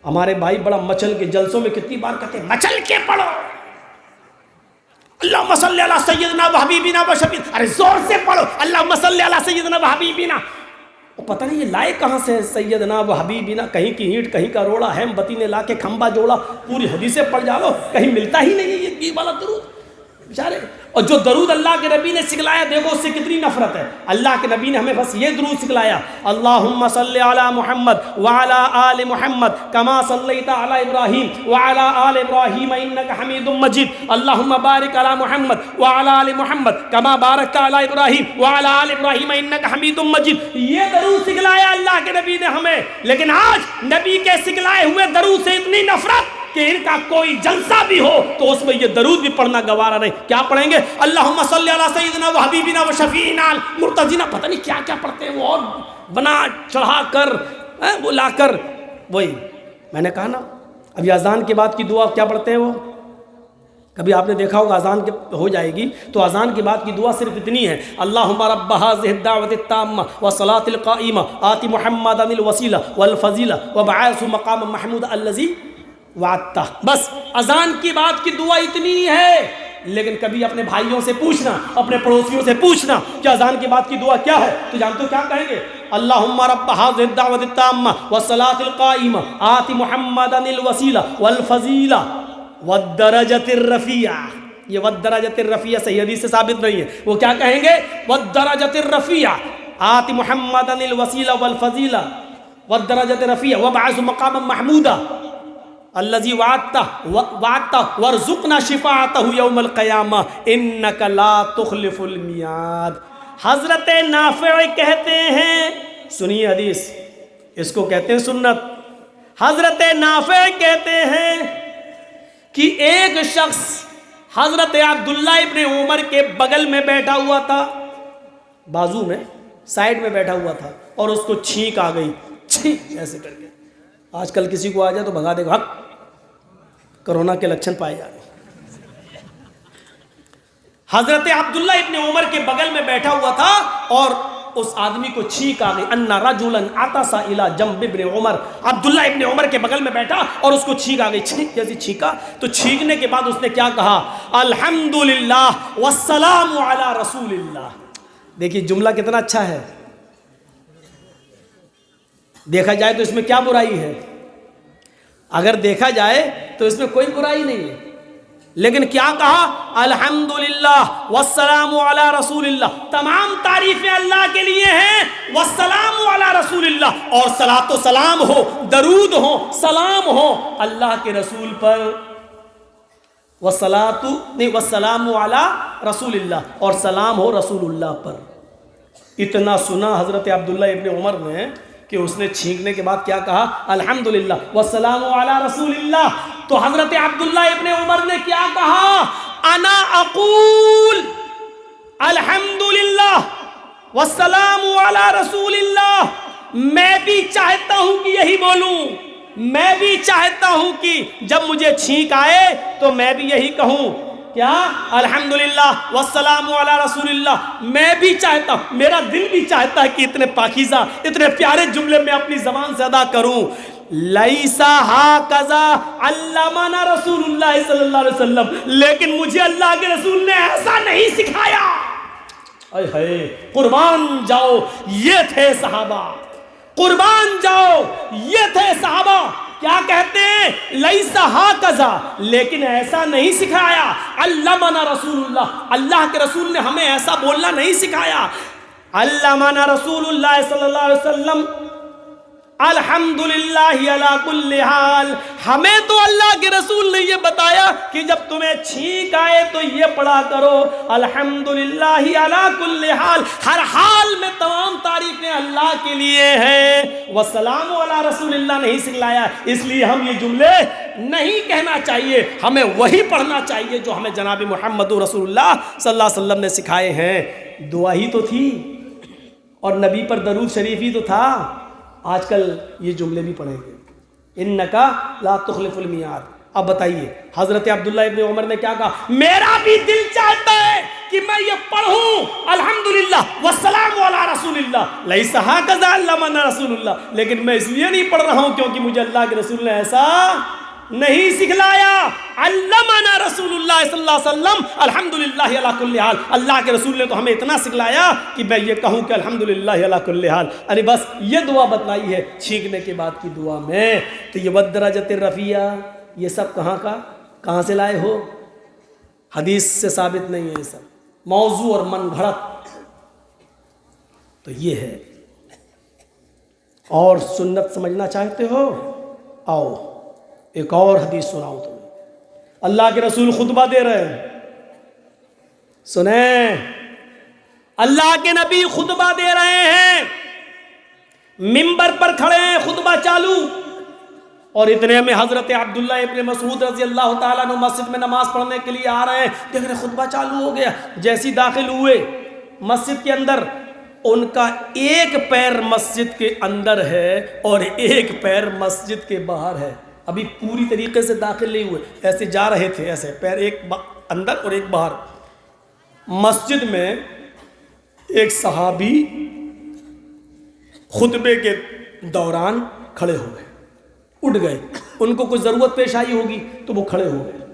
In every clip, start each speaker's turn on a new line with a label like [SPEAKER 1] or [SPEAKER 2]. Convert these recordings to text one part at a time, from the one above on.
[SPEAKER 1] ہمارے بھائی بڑا مچل کے جلسوں میں کتنی بار کہتے ہیں مچل کے پڑھو اللہم صلی علی سیدنا و حبیبنا و شفیع، ارے زور سے پڑھو اللہم صلی علی سیدنا و حبیبنا. وہ پتہ نہیں یہ لائے کہاں سے سیدنا و حبیبنا، کہیں کی اینٹ کہیں کا روڑا، ہیم بتی نے لا کے کھمبا جوڑا، پوری حدیثیں پڑھ جاؤ، کہیں ملتا ہی نہیں ہے یہ والا درود بیچارے. اور جو درود اللہ کے نبی نے سکھلایا دیکھو اس سے کتنی نفرت ہے. اللہ کے نبی نے ہمیں بس یہ درود سکھلایا، اللہم صلی علی محمد وعلی آل محمد کما صلیت علی ابراہیم وعلی آل ابراہیم انک حمید مجید، اللہم بارک علی محمد وعلی آل محمد کما بارکت علی ابراہیم وعلی آل ابراہیم انک حمید مجید. یہ درود سکھلایا اللہ کے نبی نے ہمیں. لیکن آج نبی کے سکھلائے ہوئے درود سے اتنی نفرت کہ ان کا کوئی جلسہ بھی ہو تو اس میں یہ درود بھی پڑھنا گوارا نہیں. کیا پڑھیں گے؟ اللہم صلی علی سیدنا و حبیبنا و شفیعنا مرتضینا، پتہ نہیں کیا کیا پڑھتے ہیں وہ، اور بنا چڑھا کر وہ لا کر. وہی میں نے کہا نا ابھی اذان کے بعد کی دعا کیا پڑھتے ہیں وہ، کبھی آپ نے دیکھا ہوگا اذان ہو جائے گی تو اذان کے بعد کی دعا صرف اتنی ہے، اللہم رب هذه الدعوة التامة والصلاة القائمة آت محمدا الوسیلہ والفضیلہ وابعثه مقاما محمودا الذی وعدتہ. بس اذان کی بات کی دعا اتنی ہے. لیکن کبھی اپنے بھائیوں سے پوچھنا، اپنے پڑوسیوں سے پوچھنا کہ اذان کی بات کی دعا کیا ہے، تو جانتے ہو کیا کہیں گے؟ اللہم رب هذه الدعوة التامة والصلاة القائمة آت محمدا الوسیلہ والفضیلہ والدرجة الرفیعہ. یہ والدرجة الرفیعہ صحیح حدیث سے ثابت نہیں ہے. وہ کیا کہیں گے؟ والدرجة الرفیعہ آت محمدا الوسیلہ والفضیلہ والدرجة الرفیعہ وابعثه مقاما محمودا الذی وعدتہ وارزقنا شفاعتہ یوم القیامہ انک لا تخلف المیعاد. حضرت نافع کہتے ہیں، سنیے حدیث، اس کو کہتے ہیں سنت. حضرت نافع کہتے ہیں کہ ایک شخص حضرت عبداللہ ابن عمر کے بغل میں بیٹھا ہوا تھا، بازو میں سائیڈ میں بیٹھا ہوا تھا، اور اس کو چھینک آ گئی، چھینک ایسے کر کے. آج کل کسی کو آ جائے تو بھگا دے گا، کرونا کے لچھن پائے جا رہے. حضرت عبداللہ ابن عمر کے بغل میں بیٹھا ہوا تھا اور اس آدمی کو چھینک آ گئی. ان رجلا عطس الی جنب ابن عمر، عبداللہ ابن عمر کے بغل میں بیٹھا اور اس کو چھینک آ گئی. چھینک جیسی چھینکا تو چھینکنے کے بعد اس نے کیا کہا؟ الحمدللہ والسلام علی رسول اللہ. دیکھیے جملہ کتنا اچھا ہے. دیکھا جائے تو اس میں کیا برائی ہے؟ اگر دیکھا جائے تو اس میں کوئی برائی نہیں ہے. لیکن کیا کہا؟ الحمدللہ والسلام علی رسول اللہ. تمام تعریفیں اللہ کے لیے ہیں. والسلام علی رسول اللہ، اور صلاۃ و سلام ہو، درود ہو، سلام ہو اللہ کے رسول پر. والسلام علی رسول اللہ، اور سلام ہو رسول اللہ پر. اتنا سنا حضرت عبداللہ ابن عمر نے کہ اس نے چھینکنے کے بعد کیا کہا؟ الحمدللہ والسلام علی رسول اللہ. تو حضرت عبداللہ ابن عمر نے کیا کہا؟ انا اقول الحمدللہ والسلام علی رسول اللہ. میں بھی چاہتا ہوں کہ یہی بولوں، میں بھی چاہتا ہوں کہ جب مجھے چھینک آئے تو میں بھی یہی کہوں. کیا؟ الحمدللہ والسلام علی رسول اللہ. میں بھی چاہتا ہوں، میرا دل بھی چاہتا ہے کہ اتنے پاکیزہ، اتنے پیارے جملے میں اپنی زبان سے ادا کروں. لیسا ہاکذا علمنا رسول اللہ صلی اللہ علیہ وسلم، لیکن مجھے اللہ کے رسول نے ایسا نہیں سکھایا. اے ہائے، قربان جاؤ یہ تھے صحابہ، قربان جاؤ یہ تھے صحابہ. کیا کہتے ہیں؟ لیسا ہاکذا، لیکن ایسا نہیں سکھایا. علمنا رسول اللہ، اللہ کے رسول نے ہمیں ایسا بولنا نہیں سکھایا. علمنا رسول اللہ صلی اللہ علیہ وسلم الحمدللہ علی کل حال. ہمیں تو اللہ کے رسول نے یہ بتایا کہ جب تمہیں چھینک آئے تو یہ پڑھا کرو الحمدللہ علی کل حال. ہر حال میں تمام تعریفیں اللہ کے لیے ہیں. والسلام علی رسول اللہ نہیں سکھلایا. اس لیے ہم یہ جملے نہیں کہنا چاہیے، ہمیں وہی پڑھنا چاہیے جو ہمیں جناب محمد رسول اللہ صلی اللہ علیہ وسلم نے سکھائے ہیں. دعا ہی تو تھی اور نبی پر درود شریف ہی تو تھا. آج کل یہ جملے بھی پڑھیں گے، انکا لا تخلف المیعاد. اب بتائیے حضرت عبداللہ ابن عمر نے کیا کہا؟ میرا بھی دل چاہتا ہے کہ کہ میں یہ پڑھوں الحمدللہ والسلام علی رسول اللہ لیس ہکذا علمنا رسول اللہ، لیکن میں اس لیے نہیں پڑھ رہا ہوں کیونکہ مجھے اللہ کے رسول نے ایسا نہیں سکھلایا. علمنا رسول اللہ صلی اللہ علیہ وسلم الحمدللہ علی کل حال. اللہ کے رسول نے تو ہمیں اتنا سکھلایا کہ میں یہ کہوں کہ الحمدللہ علی کل حال. یعنی بس یہ دعا بتلائی ہے چھینکنے کے بعد کی دعا میں. تو یہ والدرجۃ الرفیعہ یہ سب کہاں سے لائے ہو؟ حدیث سے ثابت نہیں ہے، یہ سب موضوع اور من گھڑت. تو یہ ہے. اور سنت سمجھنا چاہتے ہو؟ آؤ ایک اور حدیث سناؤں تمہیں. اللہ کے رسول خطبہ دے رہے ہیں، سنیں. اللہ کے نبی خطبہ دے رہے ہیں، منبر پر کھڑے ہیں، خطبہ چالو. اور اتنے میں حضرت عبداللہ ابن مسعود رضی اللہ تعالیٰ عنہ مسجد میں نماز پڑھنے کے لیے آ رہے ہیں. دیکھ رہے خطبہ چالو ہو گیا. جیسی داخل ہوئے مسجد کے اندر، ان کا ایک پیر مسجد کے اندر ہے اور ایک پیر مسجد کے باہر ہے. ابھی پوری طریقے سے داخل نہیں ہوئے، ایسے جا رہے تھے، ایسے پیر ایک اندر اور ایک باہر. مسجد میں ایک صحابی خطبے کے دوران کھڑے ہو گئے، اٹھ گئے. ان کو کوئی ضرورت پیش آئی ہوگی تو وہ کھڑے ہو گئے.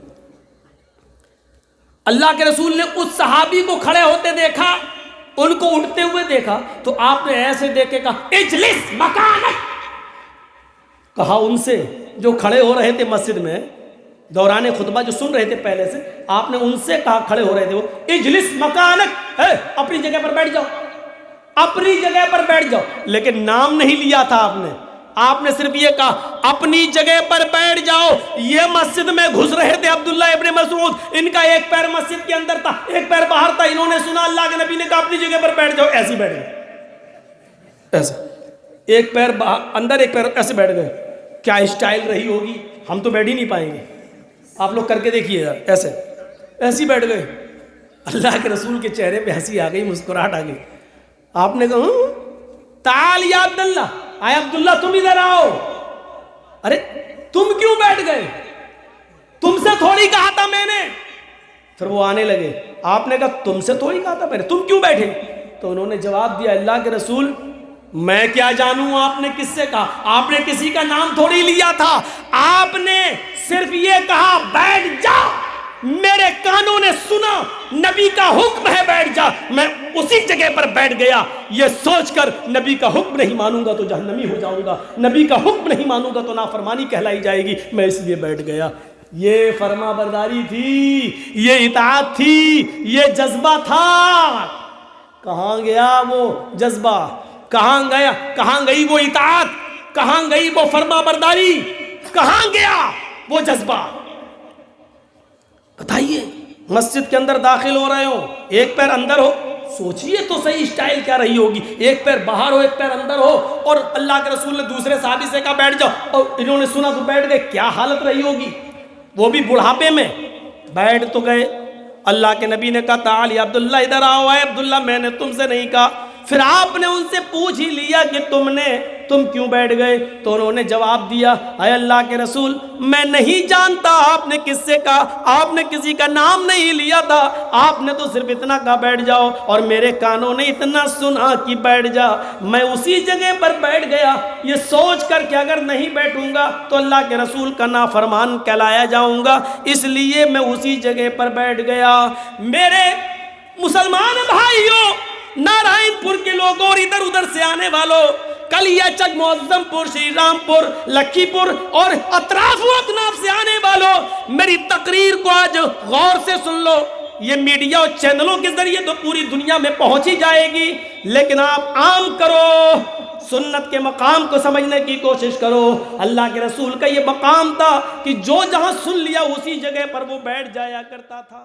[SPEAKER 1] اللہ کے رسول نے اس صحابی کو کھڑے ہوتے دیکھا، ان کو اٹھتے ہوئے دیکھا، تو آپ نے ایسے دیکھ کے کہا اجلس مکانک. کہا ان سے جو کھڑے ہو رہے تھے مسجد میں دوران خطبہ، جو سن رہے تھے پہلے سے، آپ نے ان سے کہا کھڑے ہو رہے تھے وہ اجلس مکانک، اپنی جگہ پر بیٹھ جاؤ، اپنی جگہ پر بیٹھ جاؤ. لیکن نام نہیں لیا تھا آپ نے صرف یہ کہا اپنی جگہ پر بیٹھ جاؤ. یہ مسجد میں گھس رہے تھے عبداللہ ابن مسعود، ان کا ایک پیر مسجد کے اندر تھا، ایک پیر باہر تھا. انہوں نے سنا اللہ کے نبی نے کہا اپنی جگہ پر بیٹھ جاؤ، ایسے بیٹھ گئے، ایسے ایک پیر اندر ایک پیر ایسے بیٹھ گئے. کیا اسٹائل رہی ہوگی، ہم تو بیٹھ ہی نہیں پائیں گے. آپ لوگ کر کے دیکھیے، ایسے ایسے بیٹھ گئے. اللہ کے رسول کے چہرے پہ ہنسی آ گئی، مسکراہٹ آ گئی. آپ نے کہا تعال یا عبداللہ، آئے عبداللہ تم ادھر آؤ. ارے تم کیوں بیٹھ گئے؟ تم سے تھوڑی کہا تھا میں نے. پھر وہ آنے لگے. آپ نے کہا تم سے تھوڑی کہا تھا میں نے، تم کیوں بیٹھے؟ تو انہوں نے جواب دیا اللہ کے رسول میں کیا جانوں آپ نے کس سے کہا، آپ نے کسی کا نام تھوڑی لیا تھا، آپ نے صرف یہ کہا بیٹھ جا. میرے کانوں نے سنا نبی کا حکم ہے بیٹھ جا، میں اسی جگہ پر بیٹھ گیا. یہ سوچ کر نبی کا حکم نہیں مانوں گا تو جہنمی ہو جاؤں گا، نبی کا حکم نہیں مانوں گا تو نافرمانی کہلائی جائے گی، میں اس لیے بیٹھ گیا. یہ فرما برداری تھی، یہ اطاعت تھی، یہ جذبہ تھا. کہاں گیا وہ جذبہ؟ کہاں گیا؟ کہاں گئی وہ اطاعت؟ کہاں گئی وہ فرما برداری؟ کہاں گیا وہ جذبہ؟ بتائیے. مسجد کے اندر داخل ہو رہے ہو، ایک پیر اندر ہو، سوچئے تو صحیح اسٹائل کیا رہی ہوگی. ایک پیر باہر ہو، ایک پیر اندر ہو، اور اللہ کے رسول نے دوسرے صحابی سے کہا بیٹھ جاؤ، اور انہوں نے سنا تو بیٹھ گئے. کیا حالت رہی ہوگی؟ وہ بھی بڑھاپے میں. بیٹھ تو گئے. اللہ کے نبی نے کہا تعال یا عبداللہ ادھر آؤ. اے عبداللہ میں نے تم سے نہیں کہا. پھر آپ نے ان سے پوچھ ہی لیا کہ تم کیوں بیٹھ گئے؟ تو انہوں نے جواب دیا اے اللہ کے رسول میں نہیں جانتا آپ نے کس سے کہا، آپ نے کسی کا نام نہیں لیا تھا، آپ نے تو صرف اتنا کہا بیٹھ جاؤ، اور میرے کانوں نے اتنا سنا کہ بیٹھ جا. میں اسی جگہ پر بیٹھ گیا یہ سوچ کر کہ اگر نہیں بیٹھوں گا تو اللہ کے رسول کا نافرمان کہلایا جاؤں گا، اس لیے میں اسی جگہ پر بیٹھ گیا. میرے مسلمان بھائیوں، نارائن پور کے لوگوں اور ادھر ادھر سے آنے والوں، کلیا چک، معظم پور، شری رام پور، لکھی پور اور اطراف و اکناف سے آنے والوں، میری تقریر کو آج غور سے سن لو. یہ میڈیا اور چینلوں کے ذریعے تو پوری دنیا میں پہنچی جائے گی، لیکن آپ عام کرو، سنت کے مقام کو سمجھنے کی کوشش کرو. اللہ کے رسول کا یہ مقام تھا کہ جو جہاں سن لیا اسی جگہ پر وہ بیٹھ جایا کرتا تھا.